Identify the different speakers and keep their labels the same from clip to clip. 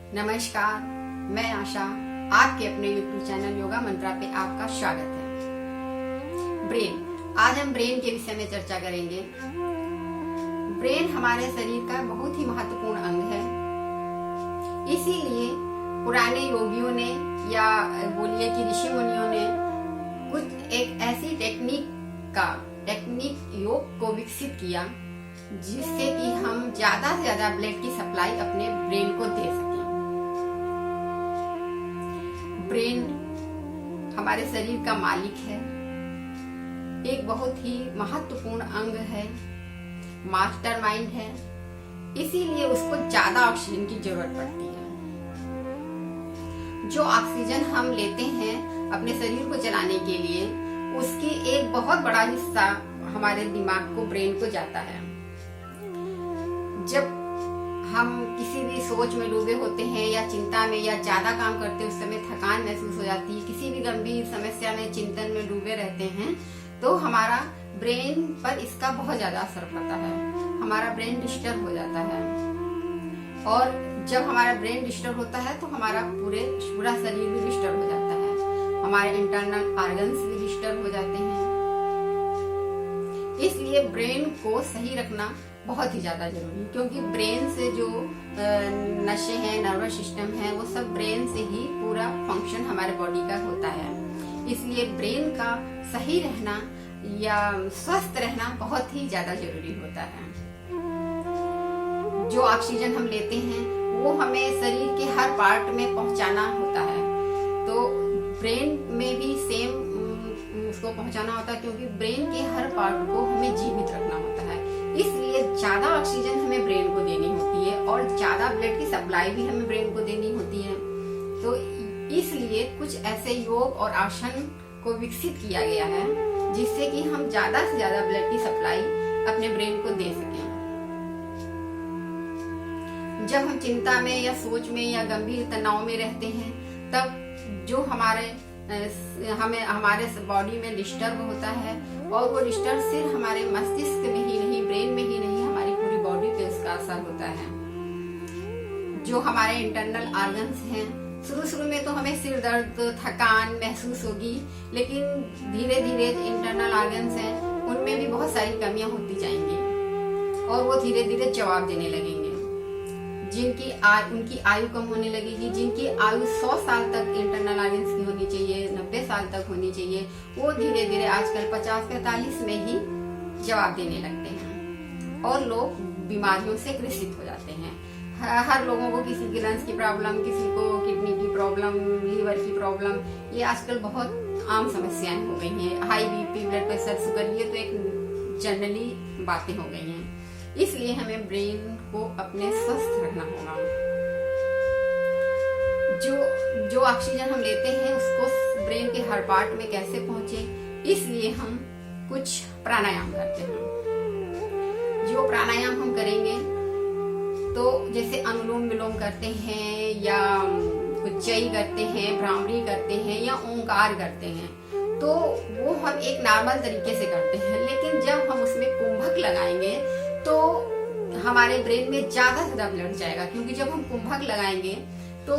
Speaker 1: नमस्कार, मैं आशा आपके अपने YouTube चैनल योगा मंत्रा पे आपका स्वागत है। ब्रेन, आज हम ब्रेन के विषय में चर्चा करेंगे। ब्रेन हमारे शरीर का बहुत ही महत्वपूर्ण अंग है। इसीलिए पुराने योगियों ने या बोलिए कि ऋषि मुनियों ने कुछ एक ऐसी टेक्निक योग को विकसित किया जिससे कि हम ज्यादा से ज्यादा ब्लड की सप्लाई अपने ब्रेन को दे सकें। ब्रेन हमारे शरीर का मालिक है, एक बहुत ही महत्वपूर्ण अंग है, मास्टर माइंड है। इसीलिए उसको ज्यादा ऑक्सीजन की जरूरत पड़ती है। जो ऑक्सीजन हम लेते हैं अपने शरीर को चलाने के लिए, उसकी एक बहुत बड़ा हिस्सा हमारे दिमाग को, ब्रेन को जाता है। जब हम किसी भी सोच में डूबे होते हैं या चिंता में या ज्यादा काम करते हैं, उस समय थकान महसूस हो जाती है, किसी भी गंभीर समस्या में, चिंतन में डूबे रहते हैं, तो हमारा ब्रेन पर इसका बहुत ज्यादा असर पड़ता है। हमारा ब्रेन डिस्टर्ब हो जाता है। और जब हमारा ब्रेन डिस्टर्ब होता है तो हमारा पूरा शरीर भी डिस्टर्ब हो जाता है। हमारे इंटरनल ऑर्गन्स भी डिस्टर्ब हो जाते हैं। इसलिए ब्रेन को सही रखना बहुत ही ज्यादा जरूरी है, क्योंकि ब्रेन से जो नशे हैं, नर्वस सिस्टम है, वो सब ब्रेन से ही पूरा फंक्शन हमारे बॉडी का होता है। इसलिए ब्रेन का सही रहना या स्वस्थ रहना बहुत ही ज्यादा जरूरी होता है। जो ऑक्सीजन हम लेते हैं वो हमें शरीर के हर पार्ट में पहुंचाना होता है, तो ब्रेन में भी सेम उसको पहुंचाना होता है, क्योंकि ब्रेन के हर पार्ट को हमें जीवित रखना होता है। इसलिए ज्यादा ऑक्सीजन हमें ब्रेन को देनी होती है और ज्यादा ब्लड की सप्लाई भी हमें ब्रेन को देनी होती है। तो इसलिए कुछ ऐसे योग और आसन को विकसित किया गया है जिससे कि हम ज्यादा से ज्यादा ब्लड की सप्लाई अपने ब्रेन को दे सकें। जब हम चिंता में या सोच में या गंभीर तनाव में रहते हैं, तब जो हमारे बॉडी में डिस्टर्ब होता है, और वो डिस्टर्ब सिर्फ हमारे मस्तिष्क में ही नहीं, ब्रेन में ही नहीं, हमारी पूरी बॉडी पे उसका असर होता है। जो हमारे इंटरनल ऑर्गन्स हैं, शुरू में तो हमें सिर दर्द, थकान महसूस होगी, लेकिन धीरे धीरे इंटरनल ऑर्गन्स हैं उनमें भी बहुत सारी कमियां होती जाएंगी और वो धीरे धीरे जवाब देने लगेंगे। उनकी आयु कम होने लगेगी। जिनकी आयु 100 साल तक इंटरनल ऑर्गन्स की होनी चाहिए, 90 साल तक होनी चाहिए, वो धीरे धीरे आजकल 50-45 में ही जवाब देने लगते हैं और लोग बीमारियों से ग्रसित हो जाते हैं। हर लोगों को किसी की लंग्स की प्रॉब्लम, किसी को किडनी की प्रॉब्लम, लीवर की प्रॉब्लम, ये आजकल बहुत आम समस्याएं हो गई हैं। High BP, blood pressure, sugar, ये तो एक जनरली बातें हो गई हैं। इसलिए हमें ब्रेन को अपने स्वस्थ रखना होगा। जो ऑक्सीजन हम लेते हैं उसको ब्रेन के हर पार्ट में कैसे पहुंचे, इसलिए हम कुछ प्राणायाम करते हैं। जो प्राणायाम हम करेंगे, तो जैसे अनुलोम विलोम करते हैं या उज्जयी करते हैं, भ्रामरी करते हैं या ओंकार करते हैं, तो वो हम एक नॉर्मल तरीके से करते हैं। लेकिन जब हम उसमें कुंभक लगाएंगे तो हमारे ब्रेन में ज्यादा से ज्यादा ब्लड जाएगा, क्योंकि जब हम कुंभक लगाएंगे तो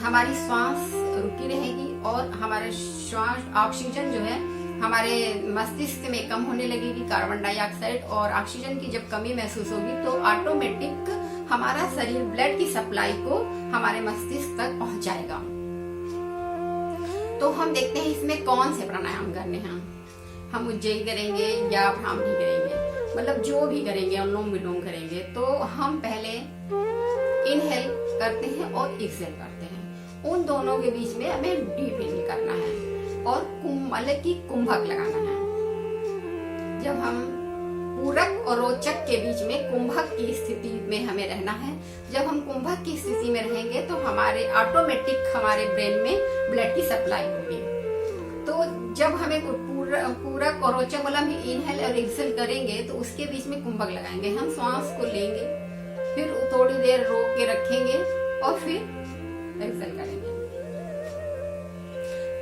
Speaker 1: हमारी श्वास रुकी रहेगी और हमारे श्वास ऑक्सीजन जो है हमारे मस्तिष्क में कम होने लगेगी, कार्बन डाइऑक्साइड, और ऑक्सीजन की जब कमी महसूस होगी तो ऑटोमेटिक हमारा शरीर ब्लड की सप्लाई को हमारे मस्तिष्क तक पहुंचाएगा। तो हम देखते हैं इसमें कौन से प्राणायाम करने हैं। हम उज्जयी करेंगे या भ्रामरी करेंगे, मतलब जो भी करेंगे, अनुलोम विलोम करेंगे, तो हम पहले इनहेल करते हैं और एक्सहेल करते हैं। उन दोनों के बीच में हमें डीप इनहेल करना है और मतलब की कुंभक लगाना है। जब हम पूरक और रोचक के बीच में कुंभक की स्थिति में हमें रहना है। जब हम कुंभक की स्थिति में रहेंगे तो हमारे ऑटोमेटिक हमारे ब्रेन में ब्लड की सप्लाई होगी। तो जब हमें पूरक और रोचक वाला भी इनहेल और एक्सहेल करेंगे तो उसके बीच में कुंभक लगाएंगे। हम श्वास को लेंगे, फिर थोड़ी देर रोक के रखेंगे और फिर एक्सहेल करेंगे।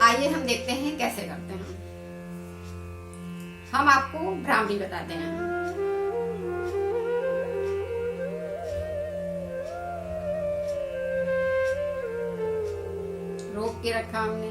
Speaker 1: आइए हम देखते हैं कैसे करते हैं। हम आपको भ्रामरी बताते हैं। रोक के रखा हमने।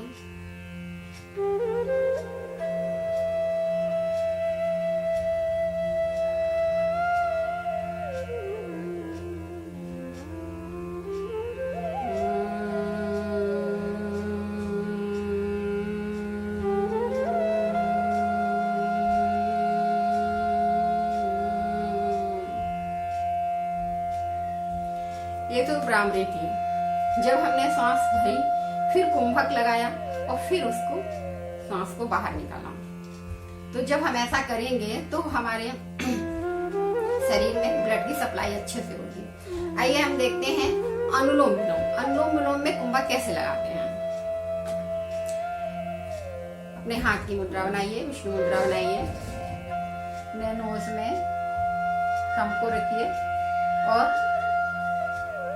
Speaker 1: ये तो भ्रामरी थी। जब हमने सांस भरी, फिर कुंभक लगाया और फिर उसको सांस को बाहर निकाला। तो जब हम ऐसा करेंगे तो हमारे शरीर में ब्लड की सप्लाई अच्छे से होगी। आइए हम देखते हैं अनुलोम विलोम। अनुलोम विलोम में कुंभक कैसे लगाते हैं। अपने हाथ की मुद्रा बनाइए, विष्णु मुद्रा बनाइए, अपने नोज में थंब को रखिए और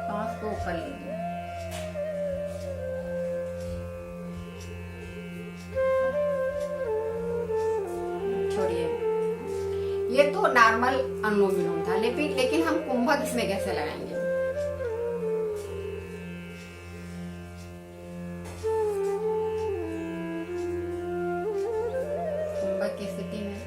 Speaker 1: सांस को ऊपर लीजिए। छोड़िए। ये तो नॉर्मल अनुलोम विलोम था, लेकिन हम कुंभक इसमें कैसे लगाएंगे। कुंभक की स्थिति में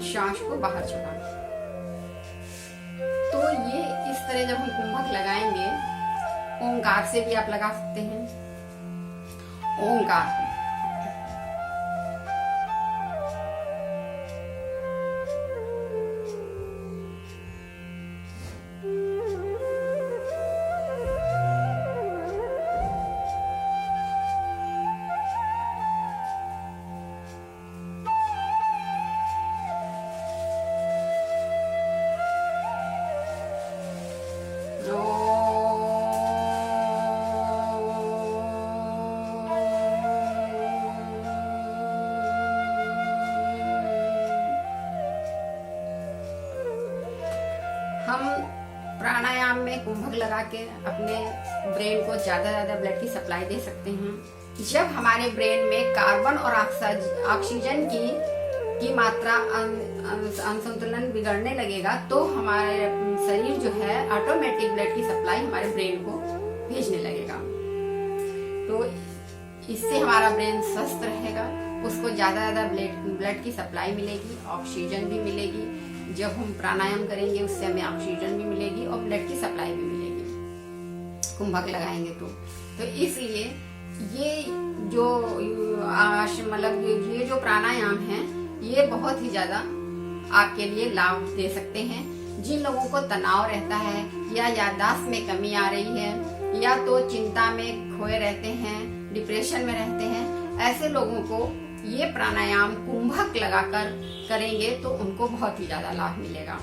Speaker 1: सांस को बाहर छोड़ा। तो ये इस तरह जब हम कुंभक लगाएंगे, ओंकार से भी आप लगा सकते हैं। ओंकार हम प्राणायाम में कुंभक लगा के अपने ब्रेन को ज्यादा ब्लड की सप्लाई दे सकते हैं। जब हमारे ब्रेन में कार्बन और ऑक्सीजन की मात्रा असंतुलन बिगड़ने लगेगा तो हमारे शरीर जो है ऑटोमेटिक ब्लड की सप्लाई हमारे ब्रेन को भेजने लगेगा। तो इससे हमारा ब्रेन स्वस्थ रहेगा, उसको ज्यादा ब्लड की सप्लाई मिलेगी, ऑक्सीजन भी मिलेगी। जब हम प्राणायाम करेंगे उससे हमें ऑक्सीजन भी मिलेगी और ब्लड की सप्लाई भी मिलेगी कुंभक लगाएंगे तो इसलिए ये जो मतलब ये जो प्राणायाम है ये बहुत ही ज्यादा आपके लिए लाभ दे सकते हैं। जिन लोगों को तनाव रहता है या याददाश्त में कमी आ रही है या तो चिंता में खोए रहते हैं, डिप्रेशन में रहते हैं, ऐसे लोगों को ये प्राणायाम कुंभक लगाकर करेंगे तो उनको बहुत ही ज्यादा लाभ मिलेगा।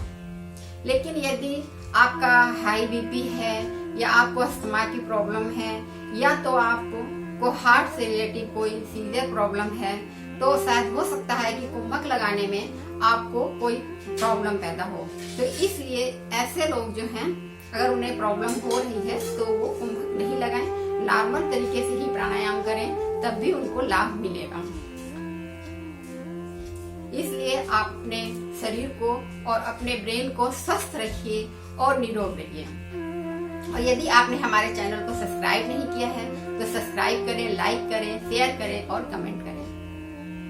Speaker 1: लेकिन यदि आपका हाई बीपी है या आपको अस्थमा की प्रॉब्लम है या तो आपको हार्ट से रिलेटेड कोई सीवियर प्रॉब्लम है तो शायद हो सकता है कि कुंभक लगाने में आपको कोई प्रॉब्लम पैदा हो। तो इसलिए ऐसे लोग जो हैं अगर उन्हें प्रॉब्लम हो रही है तो वो कुंभक नहीं लगाएं, नॉर्मल तरीके से ही प्राणायाम करें, तब भी उनको लाभ मिलेगा। इसलिए आप अपने शरीर को और अपने ब्रेन को स्वस्थ रखिए और निरोग रखिए। और यदि आपने हमारे चैनल को सब्सक्राइब नहीं किया है तो सब्सक्राइब करें, लाइक करें, शेयर करें और कमेंट करें।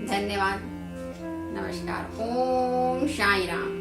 Speaker 1: धन्यवाद। नमस्कार। ओम साई राम।